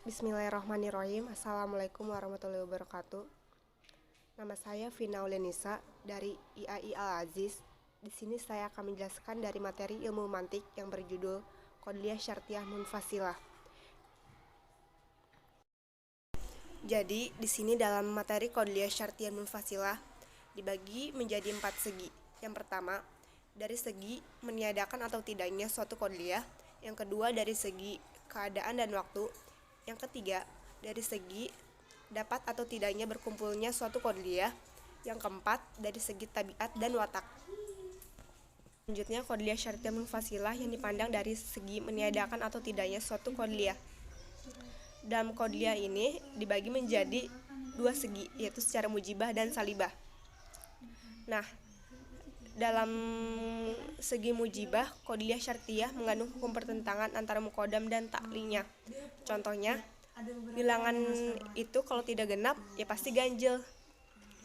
Bismillahirrahmanirrahim. Assalamualaikum warahmatullahi wabarakatuh. Nama saya Vina Aulenisa dari IAI Al-Aziz. Di sini saya akan menjelaskan dari materi ilmu mantik yang berjudul Qadliyah Syartiyah Munfasilah. Jadi, di sini dalam materi Qadliyah Syartiyah Munfasilah dibagi menjadi 4 segi. Yang pertama, dari segi meniadakan atau tidaknya suatu qadliyah. Yang kedua, dari segi keadaan dan waktu. Yang ketiga, dari segi dapat atau tidaknya berkumpulnya suatu qadliyah. Yang keempat, dari segi tabiat dan watak. Selanjutnya, qadliyah syartiyah munfasilah yang dipandang dari segi meniadakan atau tidaknya suatu qadliyah. Dalam qadliyah ini dibagi menjadi 2 segi, yaitu secara mujibah dan salibah. Nah, dalam segi mujibah, qadliyah syartiyah mengandung hukum pertentangan antara muqaddam dan ta'linya. Contohnya, bilangan itu kalau tidak genap ya pasti ganjil.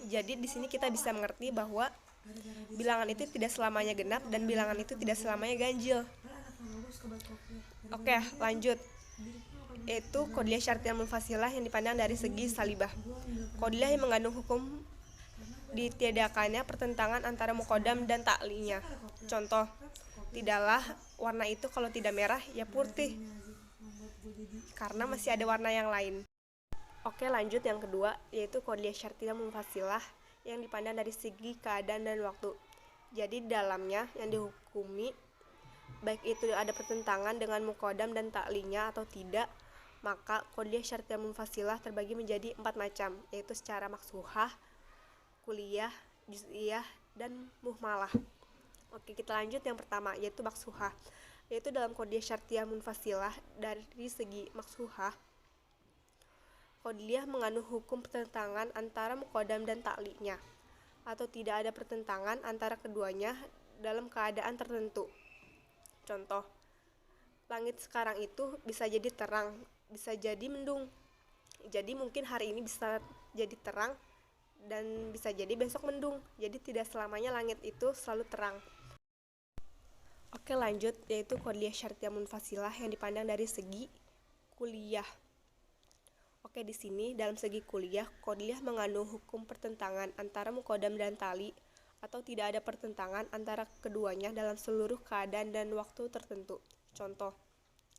Jadi di sini kita bisa mengerti bahwa bilangan itu tidak selamanya genap dan bilangan itu tidak selamanya ganjil. Oke, lanjut. Yaitu qadliyah syartiyah munfasilah yang dipandang dari segi salibah. Qadliyah yang mengandung hukum ditiadakannya pertentangan antara muqaddam dan ta'linya. Contoh, tidaklah warna itu kalau tidak merah ya putih, karena masih ada warna yang lain. Oke, lanjut yang kedua, yaitu qadliyah syartiyah munfasilah yang dipandang dari segi keadaan dan waktu. Jadi dalamnya yang dihukumi baik itu ada pertentangan dengan muqaddam dan ta'linya atau tidak, maka qadliyah syartiyah munfasilah terbagi menjadi 4 macam, yaitu secara maksuhah, kuliah, juz'iyah, dan muhmalah. Oke, kita lanjut yang pertama, yaitu maksuhah. Yaitu dalam qadliyah syartiyah munfasilah dari segi maksuhah, qadliyah mengandung hukum pertentangan antara muqaddam dan ta'linya, atau tidak ada pertentangan antara keduanya dalam keadaan tertentu. Contoh, langit sekarang itu bisa jadi terang, bisa jadi mendung. Jadi mungkin hari ini bisa jadi terang dan bisa jadi besok mendung. Jadi tidak selamanya langit itu selalu terang. Oke, lanjut, yaitu qadliyah syartiyah munfasilah yang dipandang dari segi kuliah. Oke, di sini dalam segi kuliah, qadliyah mengandung hukum pertentangan antara muqaddam dan ta'li, atau tidak ada pertentangan antara keduanya dalam seluruh keadaan dan waktu tertentu. Contoh,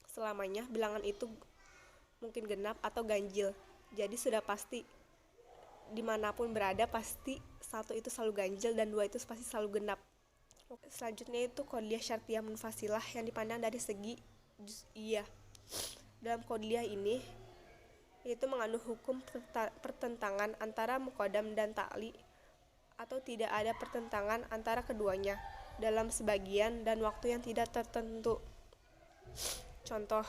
selamanya bilangan itu mungkin genap atau ganjil. Jadi sudah pasti dimanapun berada pasti 1 itu selalu ganjil dan 2 itu pasti selalu genap. Selanjutnya itu qadliyah syartiyah munfasilah yang dipandang dari segi juz'iyah. Dalam qadliyah ini yaitu mengandung hukum pertentangan antara muqaddam dan ta'li, atau tidak ada pertentangan antara keduanya dalam sebagian dan waktu yang tidak tertentu. Contoh,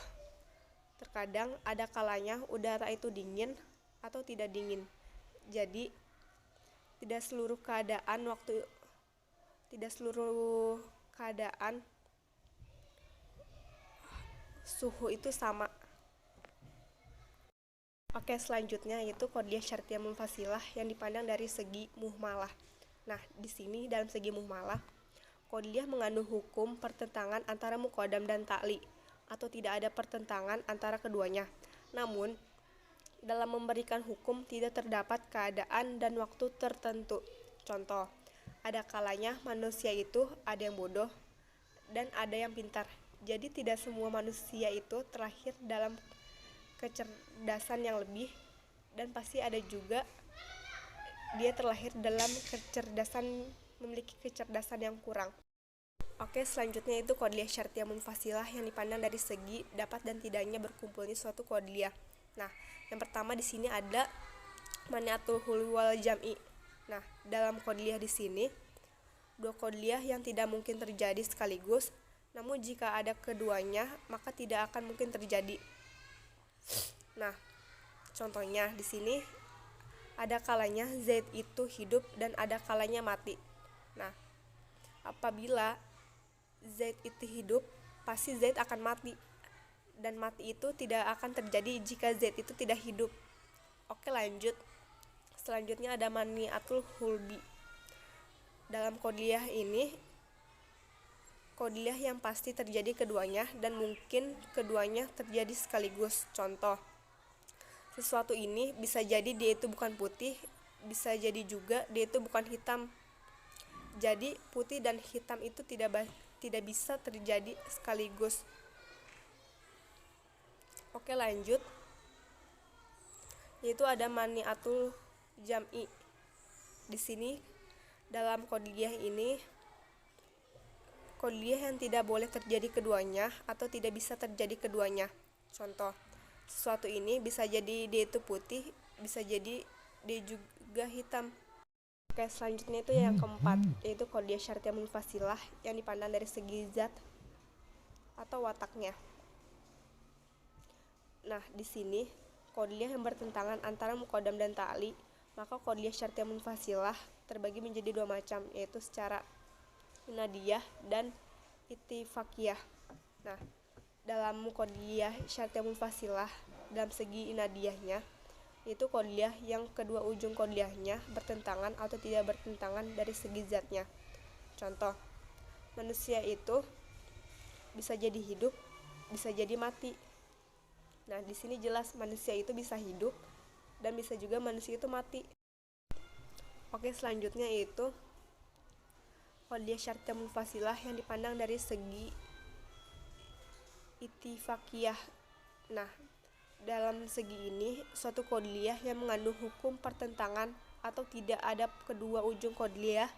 terkadang ada kalanya udara itu dingin atau tidak dingin. Jadi tidak seluruh keadaan suhu itu sama. Oke, selanjutnya yaitu qadliyah syartiyah munfasilah yang dipandang dari segi muhmalah. Nah, di sini dalam segi muhmalah, qadliyah mengandung hukum pertentangan antara muqaddam dan ta'li, atau tidak ada pertentangan antara keduanya. Namun dalam memberikan hukum tidak terdapat keadaan dan waktu tertentu. Contoh, ada kalanya manusia itu ada yang bodoh dan ada yang pintar. Jadi tidak semua manusia itu terlahir dalam kecerdasan yang lebih, dan pasti ada juga dia terlahir dalam memiliki kecerdasan yang kurang. Oke, selanjutnya itu qadliyah syartiyah munfasilah yang dipandang dari segi dapat dan tidaknya berkumpulnya suatu qadliyah. Nah, yang pertama di sini ada mani'atul hulwi wal jam'i. Nah, dalam qadliyah di sini 2 qadliyah yang tidak mungkin terjadi sekaligus, namun jika ada keduanya maka tidak akan mungkin terjadi. Nah, contohnya di sini ada kalanya Zaid itu hidup dan ada kalanya mati. Nah, apabila Zaid itu hidup, pasti Zaid akan mati. Dan mati itu tidak akan terjadi jika Z itu tidak hidup. Oke, lanjut. Selanjutnya ada mani'atul hulbi. Dalam qadliyah ini qadliyah yang pasti terjadi keduanya dan mungkin keduanya terjadi sekaligus. Contoh, Sesuatu ini bisa jadi dia itu bukan putih, bisa jadi juga dia itu bukan hitam. Jadi putih dan hitam itu tidak bisa terjadi sekaligus. Oke, lanjut. Yaitu ada mani'atul jam'i. Di sini dalam kodiyah ini, kodiyah yang tidak boleh terjadi keduanya atau tidak bisa terjadi keduanya. Contoh, sesuatu ini bisa jadi dia itu putih, bisa jadi dia juga hitam. Oke, selanjutnya itu yang keempat, yaitu kodiyah syartiyah munfasilah yang dipandang dari segi zat atau wataknya. Nah, di sini kodiyah yang bertentangan antara muqaddam dan ta'li, maka kodiyah syartiyah munfasilah terbagi menjadi dua macam, yaitu secara inadiyah dan ittifaqiyah. Nah, dalam kodiyah syartiyah munfasilah dalam segi inadiyahnya, yaitu kodiyah yang kedua ujung kodiyahnya bertentangan atau tidak bertentangan dari segi zatnya. Contoh, manusia itu bisa jadi hidup, bisa jadi mati. Nah, di sini jelas manusia itu bisa hidup dan bisa juga manusia itu mati. Oke, selanjutnya itu kodiyah syartiyah munfasilah yang dipandang dari segi ittifaqiyah. Nah, dalam segi ini suatu kodiyah yang mengandung hukum pertentangan atau tidak ada kedua ujung kodiyah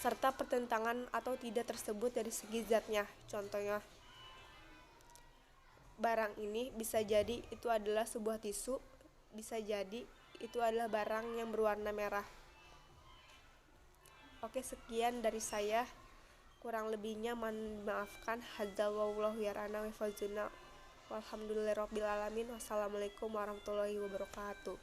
serta pertentangan atau tidak tersebut dari segi zatnya. Contohnya, barang ini bisa jadi itu adalah sebuah tisu, bisa jadi itu adalah barang yang berwarna merah. Oke, sekian dari saya. Kurang lebihnya mohon maafkan. Hadzal wallahu yarana wa fazuna. Walhamdulillahirabbil alamin. Wassalamualaikum warahmatullahi wabarakatuh.